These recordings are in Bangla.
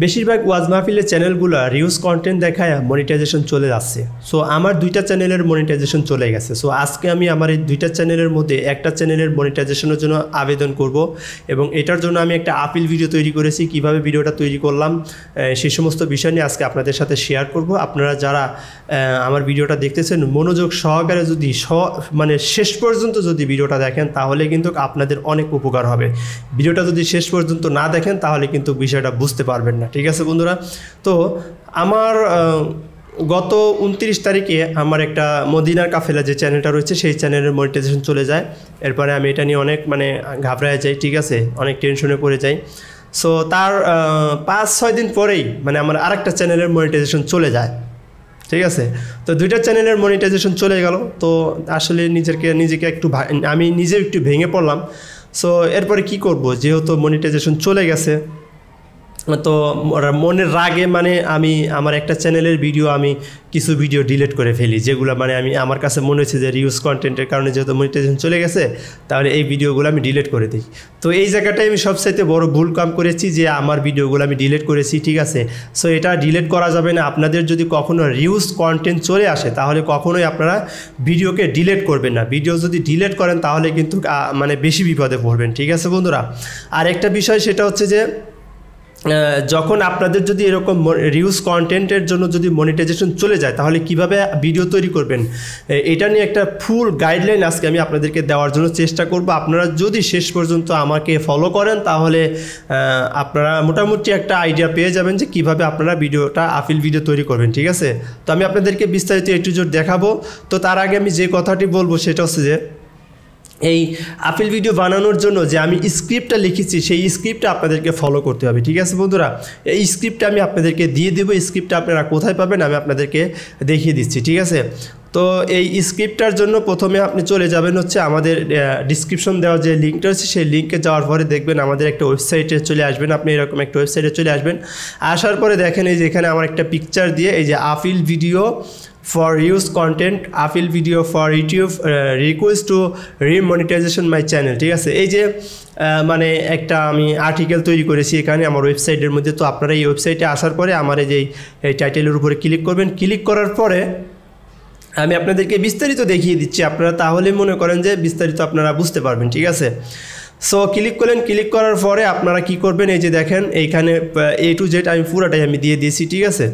বেশিরভাগ ওয়াজ মাহফিলের চ্যানেলগুলো রিউজ কন্টেন্ট দেখায় মনিটাইজেশন চলে যাচ্ছে। সো আমার দুইটা চ্যানেলের মনিটাইজেশন চলে গেছে। সো আজকে আমি আমার এই দুইটা চ্যানেলের মধ্যে একটা চ্যানেলের মনিটাইজেশনের জন্য আবেদন করব এবং এটার জন্য আমি একটা আপিল ভিডিও তৈরি করেছি। কিভাবে ভিডিওটা তৈরি করলাম সেই সমস্ত বিষয় নিয়ে আজকে আপনাদের সাথে শেয়ার করব। আপনারা যারা আমার ভিডিওটা দেখতেছেন মনোযোগ সহকারে যদি মানে শেষ পর্যন্ত যদি ভিডিওটা দেখেন তাহলে কিন্তু আপনাদের অনেক উপকার হবে। ভিডিওটা যদি শেষ পর্যন্ত না দেখেন তাহলে কিন্তু বিষয়টা বুঝতে পারবেন না। ঠিক আছে বন্ধুরা, তো আমার গত 29 তারিখে আমার একটা মদিনার কাফেলা যে চ্যানেলটা রয়েছে সেই চ্যানেলের মনিটাইজেশন চলে যায়। এরপরে আমি এটা নিয়ে অনেক ঘাবড়ায় যাই, ঠিক আছে, অনেক টেনশনে পড়ে যাই। সো তার 5-6 দিন পরেই আমার আরেকটা চ্যানেলের মনিটাইজেশন চলে যায়। ঠিক আছে, তো দুইটা চ্যানেলের মনিটাইজেশন চলে গেল। তো আসলে নিজেকে একটু আমি নিজে একটু ভেঙে পড়লাম। সো এরপরে কি করব, যেহেতু মনিটাইজেশন চলে গেছে তো মনের রাগে আমি আমার একটা চ্যানেলের ভিডিও আমি কিছু ভিডিও ডিলিট করে ফেলি, যেগুলো আমার কাছে মনে হচ্ছে যে রিউজ কন্টেন্টের কারণে যেহেতু মনিটাইজেশন চলে গেছে তাহলে এই ভিডিওগুলো আমি ডিলিট করে দিই। তো এই জায়গাটায় আমি সবচাইতে বড় ভুল কাম করেছি যে আমার ভিডিওগুলো আমি ডিলিট করেছি। ঠিক আছে, সো এটা ডিলিট করা যাবে না। আপনাদের যদি কখনো রিউজ কন্টেন্ট চলে আসে তাহলে কখনোই আপনারা ভিডিওকে ডিলিট করবেন না। ভিডিও যদি ডিলিট করেন তাহলে কিন্তু বেশি বিপদে পড়বেন। ঠিক আছে বন্ধুরা, আর একটা বিষয় সেটা হচ্ছে যে যখন আপনাদের যদি এরকম রিউজ কন্টেন্টের জন্য যদি মনিটাইজেশন চলে যায় তাহলে কিভাবে ভিডিও তৈরি করবেন এটা নিয়ে একটা ফুল গাইডলাইন আজকে আমি আপনাদেরকে দেওয়ার জন্য চেষ্টা করব। আপনারা যদি শেষ পর্যন্ত আমাকে ফলো করেন তাহলে আপনারা মোটামুটি একটা আইডিয়া পেয়ে যাবেন যে কিভাবে আপনারা আপিল ভিডিও তৈরি করবেন। ঠিক আছে, তো আমি আপনাদেরকে বিস্তারিত A to Z দেখাবো। তো তার আগে আমি যে কথাটি বলবো সেটা হচ্ছে যে এই আপিল ভিডিও বানানোর জন্য যে আমি স্ক্রিপ্টটা লিখেছি সেই স্ক্রিপ্টটা আপনাদেরকে ফলো করতে হবে। ঠিক আছে বন্ধুরা, এই স্ক্রিপ্টটা আমি আপনাদেরকে দিয়ে দেবো। স্ক্রিপ্টটা আপনারা কোথায় পাবেন আমি আপনাদেরকে দেখিয়ে দিচ্ছি। ঠিক আছে, তো এই স্ক্রিপ্টটার জন্য প্রথমে আপনি চলে যাবেন হচ্ছে আমাদের ডিসক্রিপশন দেওয়া যে লিঙ্কটা আছে সেই লিঙ্কে যাওয়ার পরে দেখবেন আমাদের একটা ওয়েবসাইটে চলে আসবেন। আপনি এরকম একটা ওয়েবসাইটে চলে আসবেন। আসার পরে দেখেন এই যে এখানে আমার একটা পিকচার দিয়ে এই যে appeal video for use content, appeal video for YouTube, request to remonetization my channel. ঠিক আছে, এই যে একটা আমি আর্টিকেল তৈরি করেছি এখানে আমার ওয়েবসাইটের মধ্যে। তো আপনারা এই ওয়েবসাইটে আসার পরে আমার এই টাইটেলের উপরে ক্লিক করবেন। ক্লিক করার পরে আমি আপনাদেরকে বিস্তারিত দেখিয়ে দিচ্ছি, আপনারা তাহলে মনে করেন যে বিস্তারিত আপনারা বুঝতে পারবেন। ঠিক আছে, সো ক্লিক করলেন। ক্লিক করার পরে আপনারা কি করবেন, এই যে দেখেন এইখানে A to Z আমি পুরোটাই আমি দিয়ে দিয়েছি। ঠিক আছে,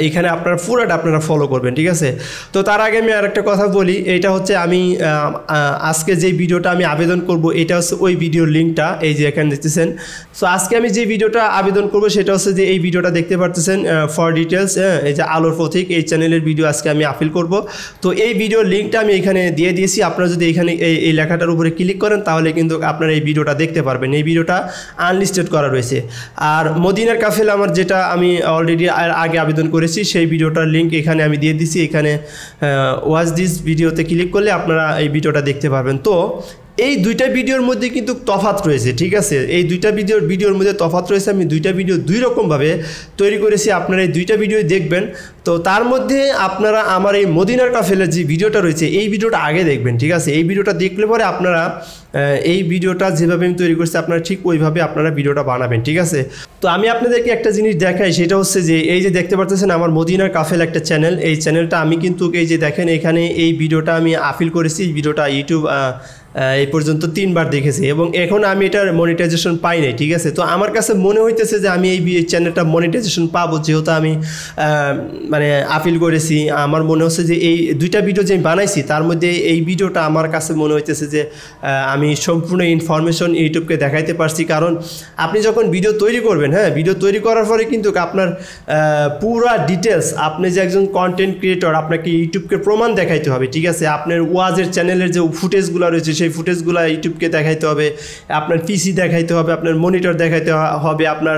এইখানে আপনারা ফলো করবেন। ঠিক আছে, তো তার আগে আমি আরেকটা কথা বলি, এইটা হচ্ছে আমি আজকে যে ভিডিওটা আমি আবেদন করব এটা হচ্ছে ওই ভিডিওর লিঙ্কটা এই যে এখানে দেখতেছেন। সো আজকে আমি যে ভিডিওটা আবেদন করব সেটা হচ্ছে যে এই ভিডিওটা দেখতে পারতেছেন ফর ডিটেলস, এই যে আলোর পথিক এই চ্যানেলের ভিডিও আজকে আমি আপিল করব। তো এই ভিডিওর লিঙ্কটা আমি এখানে দিয়ে দিয়েছি। আপনারা যদি এখানে এই লেখাটার উপরে ক্লিক করেন তাহলে কিন্তু আপনারা এই ভিডিওটা দেখতে পারবেন। এই ভিডিওটা আনলিস্টেড করা রয়েছে। আর মদিনার কাফেলা আমার যেটা আমি অলরেডি আগে আবেদন করেছি সেই ভিডিওটার লিঙ্ক এখানে আমি দিয়ে দিছি। এখানে ওয়াচ দিস ভিডিওতে ক্লিক করলে আপনারা এই ভিডিওটা দেখতে পারবেন। তো এই দুইটা ভিডিওর মধ্যে কিন্তু তফাৎ রয়েছে। ঠিক আছে, এই দুইটা ভিডিওর মধ্যে তফাৎ রয়েছে। আমি দুইটা ভিডিও দুই রকমভাবে তৈরি করেছি, আপনারা এই দুইটা ভিডিও দেখবেন। তো তার মধ্যে আপনারা আমার এই মদিনার কাফেলার যে ভিডিওটা রয়েছে এই ভিডিওটা আগে দেখবেন। ঠিক আছে, এই ভিডিওটা দেখলে পরে আপনারা এই ভিডিওটা যেভাবে আমি তৈরি করছি আপনারা ঠিক ওইভাবে আপনারা ভিডিওটা বানাবেন। ঠিক আছে, তো আমি আপনাদেরকে একটা জিনিস দেখাই, সেটা হচ্ছে যে এই যে দেখতে পাচ্ছেন আমার মদিনার কাফেলা একটা চ্যানেল। এই চ্যানেলটা আমি কিন্তু এই যে দেখেন এখানে এই ভিডিওটা আমি আপিল করেছি। এই ভিডিওটা ইউটিউব এই পর্যন্ত 3 বার দেখেছি এবং এখন আমি এটার মনিটাইজেশন পাই নাই। ঠিক আছে, তো আমার কাছে মনে হইতেছে যে আমি এই চ্যানেলটা মনিটাইজেশন পাবো, যেহেতু আমি আপিল করেছি। আমার মনে হচ্ছে যে এই দুইটা ভিডিও যে আমি বানাইছি তার মধ্যে এই ভিডিওটা আমার কাছে মনে হইতেছে যে আমি সম্পূর্ণ ইনফরমেশন ইউটিউবকে দেখাইতে পারছি। কারণ আপনি যখন ভিডিও তৈরি করবেন, ভিডিও তৈরি করার পরে কিন্তু আপনার পুরা ডিটেলস, আপনি যে একজন কন্টেন্ট ক্রিয়েটর আপনাকে ইউটিউবকে প্রমাণ দেখাইতে হবে। ঠিক আছে, আপনার ওয়াজের চ্যানেলের যে ফুটেজগুলো রয়েছে সেই ফুটেজগুলো ইউটিউবকে দেখাইতে হবে, আপনার পিসি দেখাইতে হবে, আপনার মনিটর দেখাইতে হবে, আপনার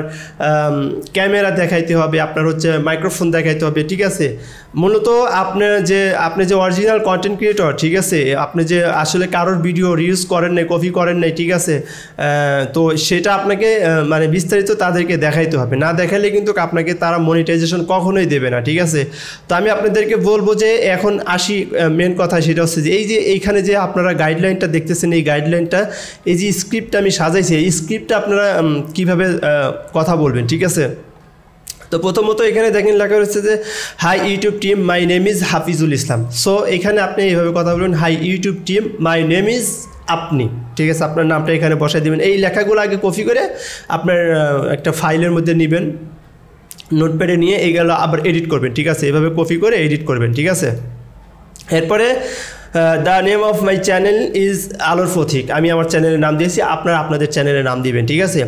ক্যামেরা দেখাইতে হবে, আপনার হচ্ছে মাইক্রোফোন দেখাইতে হবে। ঠিক আছে, মূলত আপনি যে অরিজিনাল কন্টেন্ট ক্রিয়েটর, ঠিক আছে, আপনি যে আসলে কারোর ভিডিও রিউজ করেন নাই, কপি করেন নাই, ঠিক আছে, তো সেটা আপনাকে বিস্তারিত তাদেরকে দেখাইতে হবে। না দেখালে কিন্তু আপনাকে তারা মনিটাইজেশন কখনোই দেবে না। ঠিক আছে, তো আমি আপনাদেরকে বলবো যে এখন আসি মেন কথা, সেটা হচ্ছে যে এইখানে যে আপনারা গাইডলাইনটা দেখতেছেন এই গাইডলাইনটা, এই যে স্ক্রিপ্টটা আমি সাজাইছি, এই স্ক্রিপ্টটা আপনারা কীভাবে কথা বলবেন, ঠিক আছে। তো প্রথমত এখানে দেখেন লেখা রয়েছে যে hi YouTube team, my name is Hafizul Islam. So এখানে আপনি এইভাবে কথা বলবেন, hi YouTube team, my name is আপনি, ঠিক আছে। আপনার নামটা এখানে বসাই দেবেন। এই লেখাগুলো আগে কপি করে আপনার একটা ফাইলের মধ্যে নেবেন, নোটপ্যাডে নিয়ে এইগুলো আবার এডিট করবেন, ঠিক আছে। এভাবে কপি করে এডিট করবেন, ঠিক আছে। এরপরে the name of my channel is আলোর পথিক, আমি আমার চ্যানেলের নাম দিয়েছি, আপনারা আপনাদের চ্যানেলের নাম দিবেন, ঠিক আছে।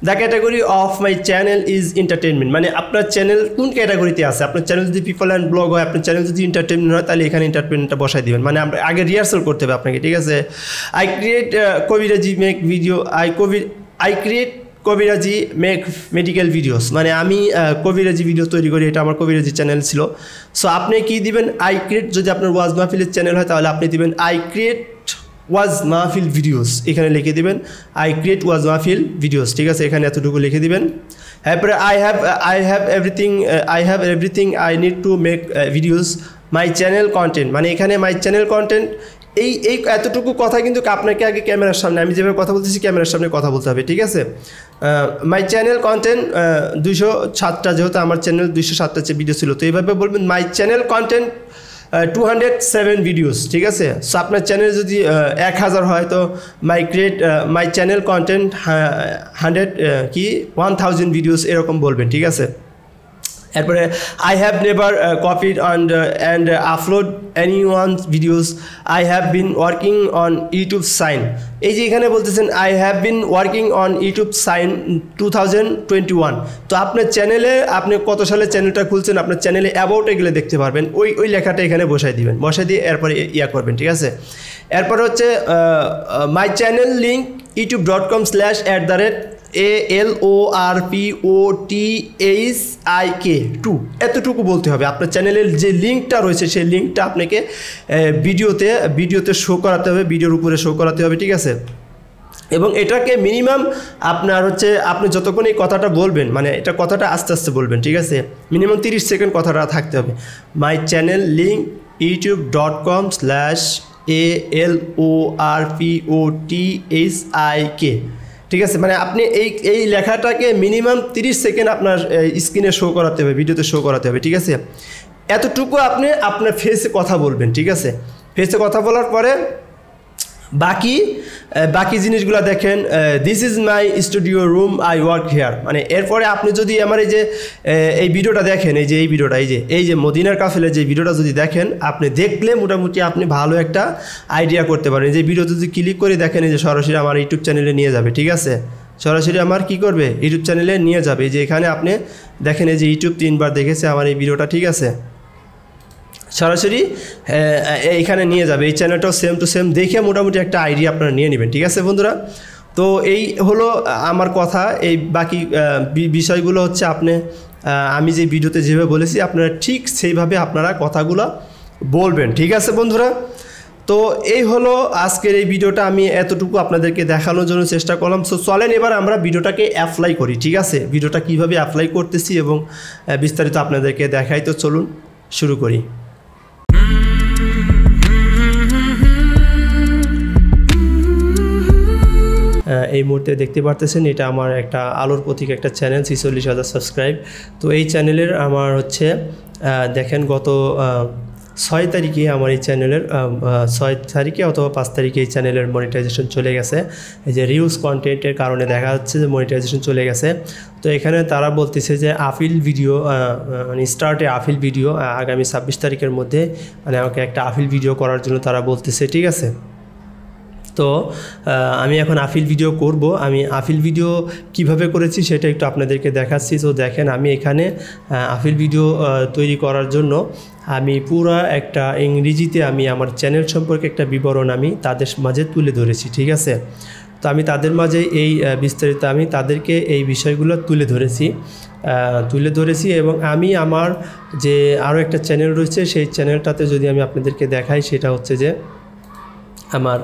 The category of my channel is entertainment, মানে আপনার চ্যানেল কোন ক্যাটাগরিতে আছে। আপনার চ্যানেল যদি পিপল অ্যান্ড ব্লগ হয়, আপনার চ্যানেল যদি এন্টারটেনমেন্ট হয়, তাহলে এখানে এন্টারটেনমেন্টটা বসাই দিবেন। মানে আমরা আগে রিহার্সাল করতে হবে আপনাকে, ঠিক আছে। আই ক্রিয়েট কবিরাজি মেক ভিডিও, আই ক্রিয়েট কবিরাজি মেক মেডিকেল ভিডিওস, মানে আমি কবিরাজি ভিডিও তৈরি করি, এটা আমার কবিরাজি চ্যানেল ছিল। সো আপনি কি দিবেন, আই ক্রিয়েট, যদি আপনার ওয়াজ মাহফিলের চ্যানেল হয় তাহলে আপনি দিবেন আই ক্রিয়েট ওয়াজ মাহফিল ভিডিওস, এখানে লিখে দিবেন আই ক্রিয়েট ওয়াজ মাহফিল ভিডিওস, ঠিক আছে। এখানে এতটুকু লিখে দিবেন। তারপরে I have everything I need to make videos, my channel content, মানে এখানে মাই চ্যানেল কন্টেন্ট, এই এতটুকু কথা কিন্তু আপনাকে আগে ক্যামেরার সামনে, আমি যেভাবে কথা বলতেছি ক্যামেরার সামনে কথা বলতে হবে, ঠিক আছে। মাই চ্যানেল কন্টেন্ট 207টা, যেহেতু আমার চ্যানেল 207টা ভিডিও ছিল, তো এইভাবে বলবেন মাই চ্যানেল কন্টেন্ট 207 ভিডিওস, ঠিক আছে। সো আপনার চ্যানেল যদি 1000 হয় তো মাই চ্যানেল কন্টেন্ট 1000 ভিডিওস এরকম বলবেন, ঠিক আছে। এরপরে I have never copied and upload any ones videos, I have been working on YouTube since, এই যে এখানে বলতেছেন I have been working on YouTube since 2021। তো আপনার চ্যানেলে আপনি কত সালে চ্যানেলটা খুলছেন, আপনার চ্যানেলে অ্যাবাউটে গেলে দেখতে পারবেন, ওই লেখাটা এখানে বসাই দিবেন, বসাই দিয়ে এরপরে ইয়া করবেন, ঠিক আছে। এরপর হচ্ছে মাই চ্যানেল লিঙ্ক youtube.com/@ALORPOTHIK2, এতটুকু বলতে হবে। আপনার চ্যানেলের যে লিঙ্কটা রয়েছে সেই লিঙ্কটা আপনাকে ভিডিওতে শো করাতে হবে, ভিডিওর উপরে শো করাতে হবে, ঠিক আছে। এবং এটাকে মিনিমাম আপনার হচ্ছে আপনি যতক্ষণ এই কথাটা বলবেন, মানে এটা কথাটা আস্তে আস্তে বলবেন, ঠিক আছে। মিনিমাম 30 সেকেন্ড কথাটা থাকতে হবে। মাই চ্যানেল লিঙ্ক youtube.com/ALORPOTHIK, ঠিক আছে। মানে আপনি এই লেখাটাকে মিনিমাম 30 সেকেন্ড আপনার স্ক্রিনে শো করাতে হবে, ভিডিওতে শো করাতে হবে, ঠিক আছে। এতটুকু আপনি আপনার ফেসে কথা বলবেন, ঠিক আছে। ফেসে কথা বলার পরে বাকি জিনিসগুলো দেখেন, this is my studio room, I work hair, মানে এরপরে আপনি যদি আমার এই ভিডিওটা দেখেন, এই যে মদিনার কাফেলের যে ভিডিওটা যদি দেখেন, আপনি দেখলে মোটামুটি আপনি ভালো একটা আইডিয়া করতে পারেন। যে ভিডিও যদি ক্লিক করে দেখেন, এই যে সরাসরি আমার ইউটিউব চ্যানেলে নিয়ে যাবে, ঠিক আছে। সরাসরি আমার কি করবে, ইউটিউব চ্যানেলে নিয়ে যাবে। যে এখানে আপনি দেখেন, এই যে ইউটিউব 3 বার দেখেছে আমার এই ভিডিওটা, ঠিক আছে। সরাসরি এইখানে নিয়ে যাবে, এই চ্যানেলটাও সেম টু সেম দেখে মোটামুটি একটা আইডিয়া আপনারা নিয়ে নেবেন, ঠিক আছে বন্ধুরা। তো এই হলো আমার কথা। এই বাকি বিষয়গুলো হচ্ছে আমি যে ভিডিওতে যেভাবে বলেছি আপনারা ঠিক সেইভাবে আপনারা কথাগুলো বলবেন, ঠিক আছে বন্ধুরা। তো এই হলো আজকের এই ভিডিওটা, আমি এতটুকু আপনাদেরকে দেখানোর জন্য চেষ্টা করলাম। সো চলেন এবার আমরা ভিডিওটাকে অ্যাপ্লাই করি, ঠিক আছে। ভিডিওটা কিভাবে অ্যাপ্লাই করতেছি এবং বিস্তারিত আপনাদেরকে দেখাই। তো চলুন শুরু করি। এই মুহূর্তে দেখতে পারতেছেন এটা আমার একটা আলোর প্রতীক একটা চ্যানেল, 46,000 সাবস্ক্রাইব। তো এই চ্যানেলের আমার হচ্ছে দেখেন গত 6 তারিখে আমার এই চ্যানেলের 6 তারিখে অথবা 5 তারিখে এই চ্যানেলের মনিটাইজেশন চলে গেছে। এই যে রিউজ কন্টেন্টের কারণে দেখা যাচ্ছে যে মনিটাইজেশন চলে গেছে। তো এখানে তারা বলতেছে যে আপিল ভিডিও, মানে স্টার্টে আপিল ভিডিও আগামী 26 তারিখের মধ্যে, মানে আমাকে একটা আপিল ভিডিও করার জন্য তারা বলতেছে, ঠিক আছে। তো আমি এখন আপিল ভিডিও করব। আমি আপিল ভিডিও কিভাবে করেছি সেটা একটু আপনাদেরকে দেখাচ্ছি। তো দেখেন, আমি এখানে আপিল ভিডিও তৈরি করার জন্য আমি পুরো একটা ইংরেজিতে আমি আমার চ্যানেল সম্পর্কে একটা বিবরণ আমি তাদের মাঝে তুলে ধরেছি, ঠিক আছে। তো আমি তাদের মাঝে এই বিস্তারিত আমি তাদেরকে এই বিষয়গুলো তুলে ধরেছি এবং আমি আমার যে আরও একটা চ্যানেল রয়েছে সেই চ্যানেলটাতে যদি আমি আপনাদেরকে দেখাই, সেটা হচ্ছে যে আমার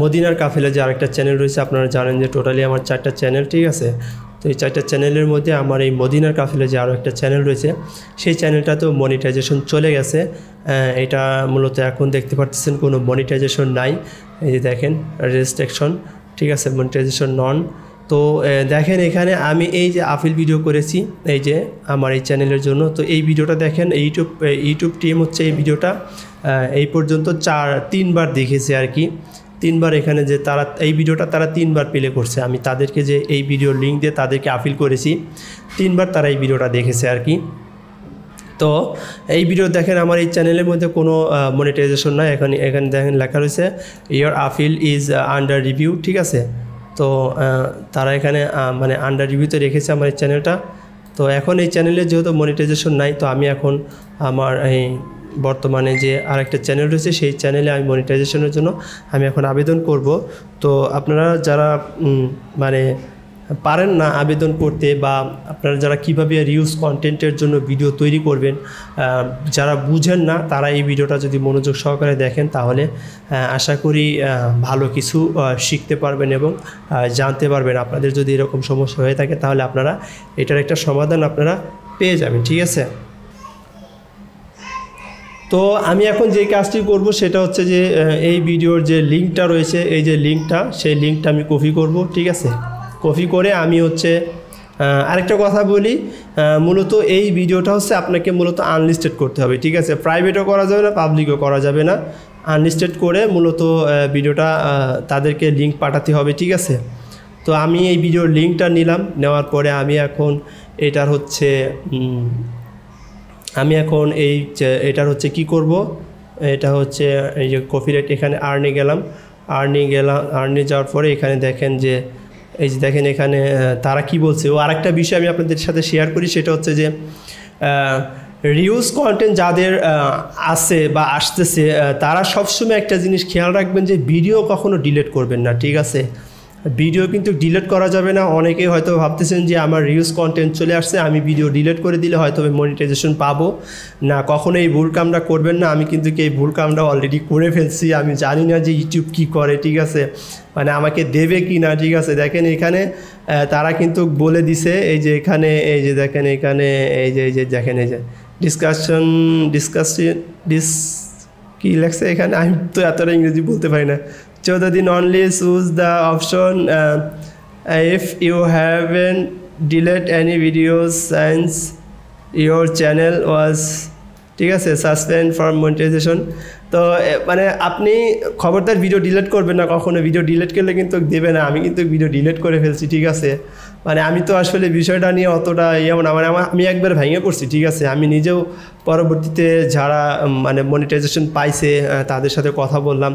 মদিনার কাফেলা যে আরেকটা চ্যানেল রয়েছে। আপনারা জানেন যে টোটালি আমার 4টা চ্যানেল, ঠিক আছে। তো এই 4টা চ্যানেলের মধ্যে আমার এই মদিনার কাফিলে যে আরও একটা চ্যানেল রয়েছে সেই চ্যানেলটাতেও মনিটাইজেশন চলে গেছে। এটা মূলত এখন দেখতে পাচ্ছেন কোনো মনিটাইজেশন নাই, এই যে দেখেন রেস্ট্রিকশন, ঠিক আছে, মনিটাইজেশন নন। তো দেখেন এখানে আমি এই যে আপিল ভিডিও করেছি এই যে আমার এই চ্যানেলের জন্য, তো এই ভিডিওটা দেখেন ইউটিউব টিম হচ্ছে এই ভিডিওটা এই পর্যন্ত 3বার দেখেছে আর কি, 3বার এখানে যে তারা এই ভিডিওটা তারা 3বার প্লে করছে। আমি তাদেরকে যে এই ভিডিওর লিঙ্ক দিয়ে তাদেরকে আপিল করেছি, 3বার তারা এই ভিডিওটা দেখেছে আর কি। তো এই ভিডিও দেখেন আমার এই চ্যানেলের মধ্যে কোনো মনিটাইজেশন নাই, এখানে দেখেন লেখা রয়েছে your appeal is under review, ঠিক আছে। তো তারা এখানে মানে আন্ডার রিভিউতে রেখেছে আমার এই চ্যানেলটা। তো এখন এই চ্যানেলে যেহেতু মনিটাইজেশন নাই, তো আমি এখন আমার এই বর্তমানে যে আরেকটা চ্যানেল রয়েছে সেই চ্যানেলে আমি মনিটাইজেশনের জন্য আমি এখন আবেদন করব। তো আপনারা যারা মানে পারেন না আবেদন করতে, বা আপনারা যারা কীভাবে রিউজ কন্টেন্টের জন্য ভিডিও তৈরি করবেন যারা বুঝেন না, তারা এই ভিডিওটা যদি মনোযোগ সহকারে দেখেন তাহলে আশা করি ভালো কিছু শিখতে পারবেন এবং জানতে পারবেন। আপনাদের যদি এরকম সমস্যা হয়ে থাকে তাহলে আপনারা এটার একটা সমাধান আপনারা পেয়ে যাবেন, ঠিক আছে। তো আমি এখন যে কাজটি করব সেটা হচ্ছে যে এই ভিডিওর যে লিঙ্কটা রয়েছে, এই যে লিঙ্কটা, সেই লিঙ্কটা আমি কপি করব, ঠিক আছে। কপি করে আমি হচ্ছে আরেকটা কথা বলি, মূলত এই ভিডিওটা হচ্ছে আপনাকে মূলত আনলিস্টেড করতে হবে, ঠিক আছে। প্রাইভেটও করা যাবে না, পাবলিকও করা যাবে না, আনলিস্টেড করে মূলত ভিডিওটা তাদেরকে লিঙ্ক পাঠাতে হবে, ঠিক আছে। তো আমি এই ভিডিওর লিঙ্কটা নিলাম, নেওয়ার পরে আমি এখন এটার হচ্ছে এটার হচ্ছে কি করব, এটা হচ্ছে এই যে কপিরাইট, এখানে আর্নে গেলাম, আর্নে যাওয়ার পরে এখানে দেখেন যে এই যে দেখেন এখানে তারা কি বলছে। ও আরেকটা বিষয় আমি আপনাদের সাথে শেয়ার করি, সেটা হচ্ছে যে রিউজ কন্টেন্ট যাদের আছে বা আসতেছে তারা সবসময় একটা জিনিস খেয়াল রাখবেন যে ভিডিও কখনো ডিলিট করবেন না, ঠিক আছে। ভিডিও কিন্তু ডিলিট করা যাবে না। অনেকেই হয়তো ভাবতেছেন যে আমার রিউজ কন্টেন্ট চলে আসছে, আমি ভিডিও ডিলিট করে দিলে হয়তো আমি মনিটাইজেশন পাবো না, কখনো এই ভুল কামটা করবেন না। আমি কিন্তু এই ভুল কামটা অলরেডি করে ফেলছি, আমি জানি না যে ইউটিউব কী করে, ঠিক আছে, মানে আমাকে দেবে কি না, ঠিক আছে। দেখেন এখানে তারা কিন্তু বলে দিছে, এই যে এখানে এই যে দেখেন এখানে এই যে দেখেন এই যে ডিসকাস কি লেখছে এখানে, আমি তো এতটা ইংরেজি বলতে পারি না। 14 দিন only choose the option if you haven't deleted any videos since your channel was, ঠিক আছে, suspend from monetization। তো মানে আপনি খবরদার ভিডিও ডিলিট করবেন না কখনো, ভিডিও ডিলিট করলে কিন্তু দেবে না। আমি কিন্তু ভিডিও ডিলিট করে ফেলছি, ঠিক আছে। মানে আমি তো আসলে বিষয়টা নিয়ে অতটা না, মানে আমি একবার ভেঙে পড়ছি, ঠিক আছে। আমি নিজেও পরবর্তীতে যারা মানে মনিটাইজেশন পাইছে তাদের সাথে কথা বললাম,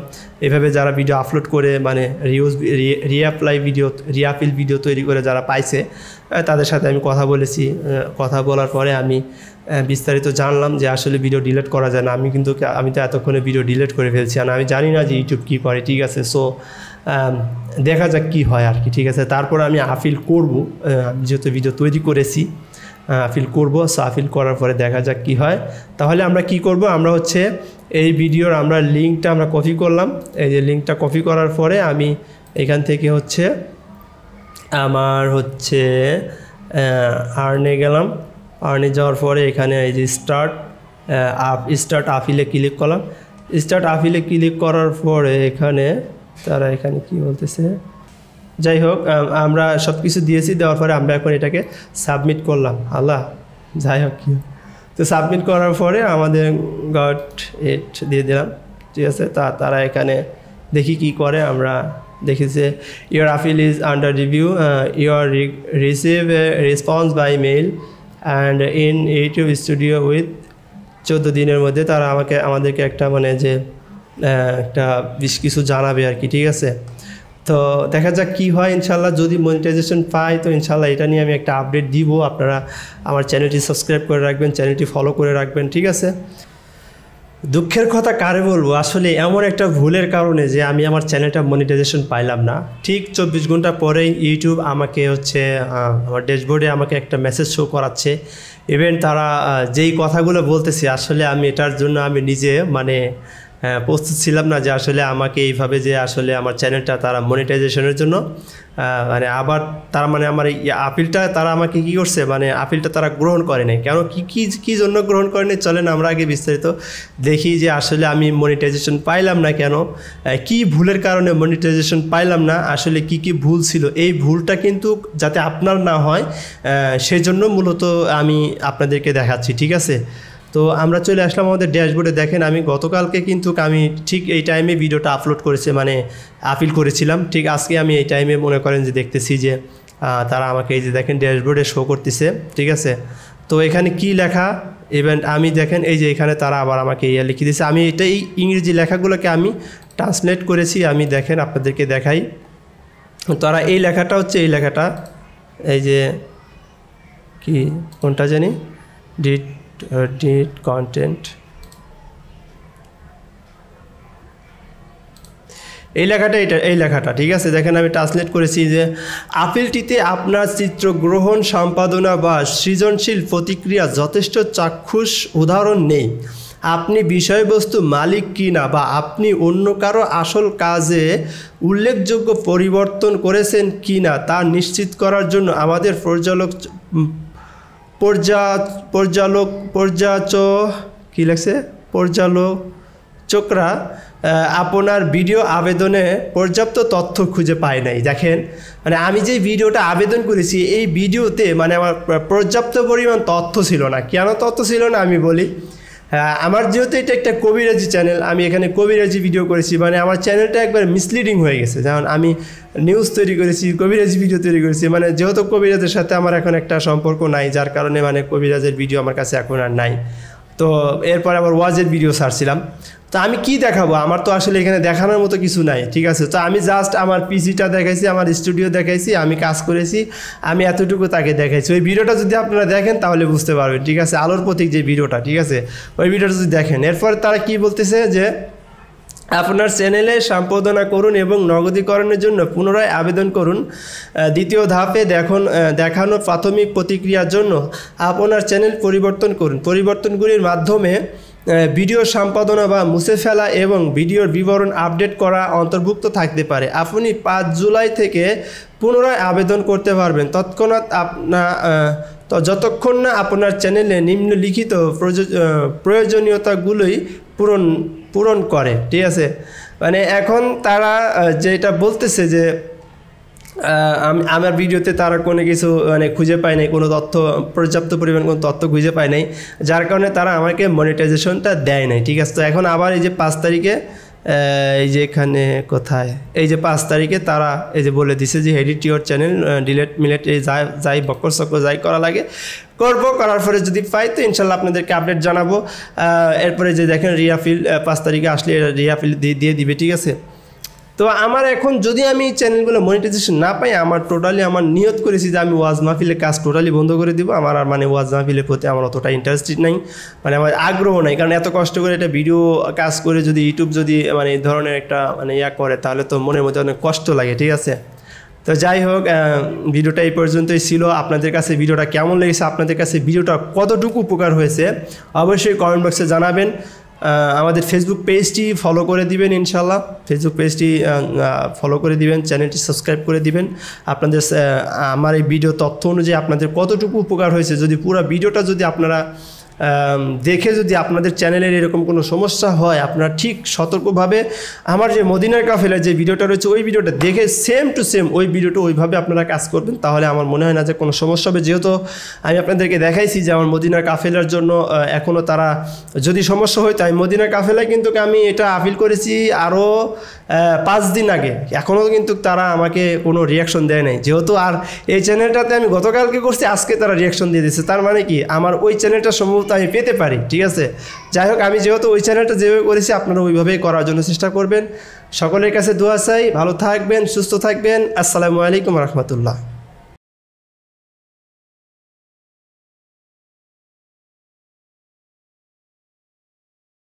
এভাবে যারা ভিডিও আপলোড করে মানে রিঅ্যাপিল ভিডিও তৈরি করে যারা পাইছে তাদের সাথে আমি কথা বলেছি। কথা বলার পরে আমি বিস্তারিত জানলাম যে আসলে ভিডিও ডিলিট করা যায় না। আমি তো এতক্ষণে ভিডিও ডিলিট করে ফেলছি, আর আমি জানি না যে ইউটিউব কী করে, ঠিক আছে। সো দেখা যাক কী হয় আর কি, ঠিক আছে। তারপর আমি আপিল করব, আমি যেহেতু ভিডিও তৈরি করেছি আপিল করব। সো আপিল করার পরে দেখা যাক কী হয়। তাহলে আমরা কি করব, আমরা হচ্ছে এই ভিডিওর আমরা লিঙ্কটা আমরা কপি করলাম, এই যে লিঙ্কটা কপি করার পরে আমি এখান থেকে হচ্ছে আমার হচ্ছে আর্নে গেলাম, আর্নে যাওয়ার পরে এখানে এই যে স্টার্ট আপিলে ক্লিক করলাম। স্টার্ট আপিলে ক্লিক করার পরে এখানে তারা এখানে কি বলতেছে, যাই হোক আমরা সব কিছু দিয়েছি, দেওয়ার পরে আমরা এখন এটাকে সাবমিট করলাম। যাই হোক কি, তো সাবমিট করার পরে আমাদের গট ইট দিয়ে দিলাম, ঠিক আছে। তারা এখানে দেখি কি করে, আমরা দেখি যে your appeal is under review, your receive a response by mail and in YouTube studio with 14 দিনের মধ্যে তারা আমাদেরকে একটা মানে যে একটা বেশ কিছু জানাবে আর কি, ঠিক আছে। তো দেখা যাক কী হয় ইনশাল্লাহ। যদি মনিটাইজেশন পাই তো ইনশাল্লাহ এটা নিয়ে আমি একটা আপডেট দিব। আপনারা আমার চ্যানেলটি সাবস্ক্রাইব করে রাখবেন, চ্যানেলটি ফলো করে রাখবেন, ঠিক আছে। দুঃখের কথা কারে বলবো, আসলে এমন একটা ভুলের কারণে যে আমি আমার চ্যানেলটা মনিটাইজেশন পাইলাম না। ঠিক 24 ঘন্টা পরেই ইউটিউব আমাকে হচ্ছে আমার ড্যাশবোর্ডে আমাকে একটা মেসেজ শো করাচ্ছে। ইভেন তারা যেই কথাগুলো বলতেছে আসলে আমি এটার জন্য আমি নিজে মানে প্রস্তুত ছিলাম না যে আসলে আমাকে এইভাবে যে আসলে আমার চ্যানেলটা তারা মনিটাইজেশনের জন্য মানে আবার তারা মানে আমার এই আপিলটা তারা আমাকে কী করছে, মানে আপিলটা তারা গ্রহণ করে নাই। কেন কী জন্য গ্রহণ করে নাই, চলেন আমরা আগে বিস্তারিত দেখি যে আসলে আমি মনিটাইজেশন পাইলাম না কেন, কি ভুলের কারণে মনিটাইজেশন পাইলাম না, আসলে কি ভুল ছিল। এই ভুলটা কিন্তু যাতে আপনার না হয় সেজন্য মূলত আমি আপনাদেরকে দেখাচ্ছি, ঠিক আছে। তো আমরা চলে আসলাম আমাদের ড্যাশবোর্ডে। দেখেন আমি গতকালকে কিন্তু আমি ঠিক এই টাইমে ভিডিওটা আপলোড করেছি, মানে আপিল করেছিলাম। ঠিক আজকে আমি এই টাইমে মনে করেন যে দেখতেছি যে তারা আমাকে এই যে দেখেন ড্যাশবোর্ডে শো করতেছে, ঠিক আছে। তো এখানে কি লেখা ইভেন্ট আমি দেখেন এই যে এখানে তারা আবার আমাকে লিখে দিয়েছে। আমি এটা এই ইংরেজি লেখাগুলোকে আমি ট্রান্সলেট করেছি, আমি দেখেন আপনাদেরকে দেখাই। তারা এই লেখাটা হচ্ছে এই লেখাটা, এই যে কি কোনটা জানি ডিট কন্টেন্ট, এই লেখাটা এই লেখাটা, ঠিক আছে। দেখেন আমি ট্রান্সলেট করেছি যে আপিলটিতে আপনার চিত্র গ্রহণ, সম্পাদনা বা সৃজনশীল প্রতিক্রিয়া যথেষ্ট চাক্ষুষ উদাহরণ নেই। আপনি বিষয়বস্তু মালিক কিনা বা আপনি অন্য কারো আসল কাজে উল্লেখযোগ্য পরিবর্তন করেছেন কিনা তা নিশ্চিত করার জন্য আমাদের পর্যালোচকরা আপনার ভিডিও আবেদনে পর্যাপ্ত তথ্য খুঁজে পায় নাই। দেখেন মানে আমি যে ভিডিওটা আবেদন করেছি এই ভিডিওতে মানে আমার পর্যাপ্ত পরিমাণ তথ্য ছিল না। কেন তথ্য ছিল না আমি বলি। আমার যেহেতু এটা একটা কবিরাজি চ্যানেল, আমি এখানে কবিরাজি ভিডিও করেছি, মানে আমার চ্যানেলটা একবার মিসলিডিং হয়ে গেছে। যেমন আমি নিউজ তৈরি করেছি, কবিরাজি ভিডিও তৈরি করেছি, মানে যেহেতু কবিরাজের সাথে আমার এখন একটা সম্পর্ক নাই, যার কারণে মানে কবিরাজের ভিডিও আমার কাছে এখন আর নাই। তো এরপর আবার ওয়াজের ভিডিও ছাড়ছিলাম। তো আমি কি দেখাবো, আমার তো আসলে এখানে দেখানোর মতো কিছু নাই, ঠিক আছে। তো আমি জাস্ট আমার পিসিটা দেখাইছি, আমার স্টুডিও দেখাইছি, আমি কাজ করেছি, আমি এতটুকু তাকে দেখাইছি। ওই ভিডিওটা যদি আপনারা দেখেন তাহলে বুঝতে পারবেন, ঠিক আছে। আলোর প্রতীক যে ভিডিওটা, ঠিক আছে, ওই ভিডিওটা যদি দেখেন। এরপর তারা কি বলতেছে যে আপনার চ্যানেলে সম্পাদনা করুন এবং নগদীকরণের জন্য পুনরায় আবেদন করুন। দ্বিতীয় ধাপে দেখানো প্রাথমিক প্রতিক্রিয়ার জন্য আপনার চ্যানেল পরিবর্তন করুন। পরিবর্তনগুলির মাধ্যমে ভিডিও সম্পাদনা বা মুছে ফেলা এবং ভিডিওর বিবরণ আপডেট করা অন্তর্ভুক্ত থাকতে পারে। আপনি 5 জুলাই থেকে পুনরায় আবেদন করতে পারবেন যতক্ষণ না আপনার চ্যানেলে নিম্নলিখিত প্রয়োজনীয়তাগুলোই পূরণ করে, ঠিক আছে। মানে এখন তারা যেটা বলতেছে যে আমার ভিডিওতে তারা কোনো কিছু মানে খুঁজে পায় নাই, কোনো তথ্য পর্যাপ্ত পরিমাণ কোনো তথ্য খুঁজে পায় নাই, যার কারণে তারা আমাকে মনিটাইজেশনটা দেয় নাই, ঠিক আছে। তো এখন আবার এই যে 5 তারিখে এই যে এখানে কোথায় এই যে 5 তারিখে তারা এই যে বলে দিছে যে edit your channel delete millet এই যাই বক্কর চক্কর যাই করা লাগে করার পরে যদি পাই তো ইনশাল্লাহ আপনাদেরকে আপডেট জানাবো। এরপরে যে দেখেন রিয়াফিল 5 তারিখে আসলে রিয়াফিল দিয়ে দিবে, ঠিক আছে। তো আমার এখন যদি আমি চ্যানেলগুলো মনিটাইজেশন না পাই, আমার টোটালি আমার নিয়ত করেছি যে আমি ওয়াজ মাহফিলের কাজ টোটালি বন্ধ করে দিব। আমার আর মানে ওয়াজ মাহফিলের প্রতি আমার অতটা ইন্টারেস্টেড নাই, মানে আমার আগ্রহ নাই। কারণ এত কষ্ট করে একটা ভিডিও কাজ করে যদি ইউটিউব যদি মানে এই ধরনের একটা মানে করে তাহলে তো মনের মধ্যে অনেক কষ্ট লাগে, ঠিক আছে। তো যাই হোক, ভিডিওটা এই পর্যন্তই ছিল। আপনাদের কাছে ভিডিওটা কেমন লেগেছে, আপনাদের কাছে ভিডিওটা কতটুকু উপকার হয়েছে অবশ্যই কমেন্ট বক্সে জানাবেন। আমাদের ফেসবুক পেজটি ফলো করে দিবেন, ইনশাল্লাহ ফেসবুক পেজটি ফলো করে দিবেন, চ্যানেলটি সাবস্ক্রাইব করে দিবেন। আপনাদের আমার এই ভিডিও তথ্য অনুযায়ী আপনাদের কতটুকু উপকার হয়েছে, যদি পুরো ভিডিওটা যদি আপনারা দেখে যদি আপনাদের চ্যানেলের এরকম কোনো সমস্যা হয়, আপনারা ঠিক সতর্কভাবে আমার যে মদিনার কাফেলার যে ভিডিওটা রয়েছে ওই ভিডিওটা দেখে সেম টু সেম ওই ভিডিওটা ওইভাবে আপনারা কাজ করবেন, তাহলে আমার মনে হয় না যে কোনো সমস্যা হবে। যেহেতু আমি আপনাদেরকে দেখাইছি যে আমার মদিনার কাফেলার জন্য এখনও তারা যদি সমস্যা হয়, তাই মদিনার কাফেলায় কিন্তু আমি এটা আপিল করেছি আরও 5 দিন আগে, এখনও কিন্তু তারা আমাকে কোনো রিয়াকশন দেয় নাই। যেহেতু আর এই চ্যানেলটাতে আমি গতকালকে করছি, আজকে তারা রিয়াকশন দিয়ে দিচ্ছে, তার মানে কি আমার ওই চ্যানেলটা সম্ভবত আমি পেতে পারি, ঠিক আছে। যাই হোক, আমি যেহেতু ওই চ্যানেলটা যেভাবে করেছি আপনারা ওইভাবেই করার জন্য চেষ্টা করবেন। সকলের কাছে দোয়া চাই, ভালো থাকবেন, সুস্থ থাকবেন। আসসালামু আলাইকুম রহমতুল্লাহ।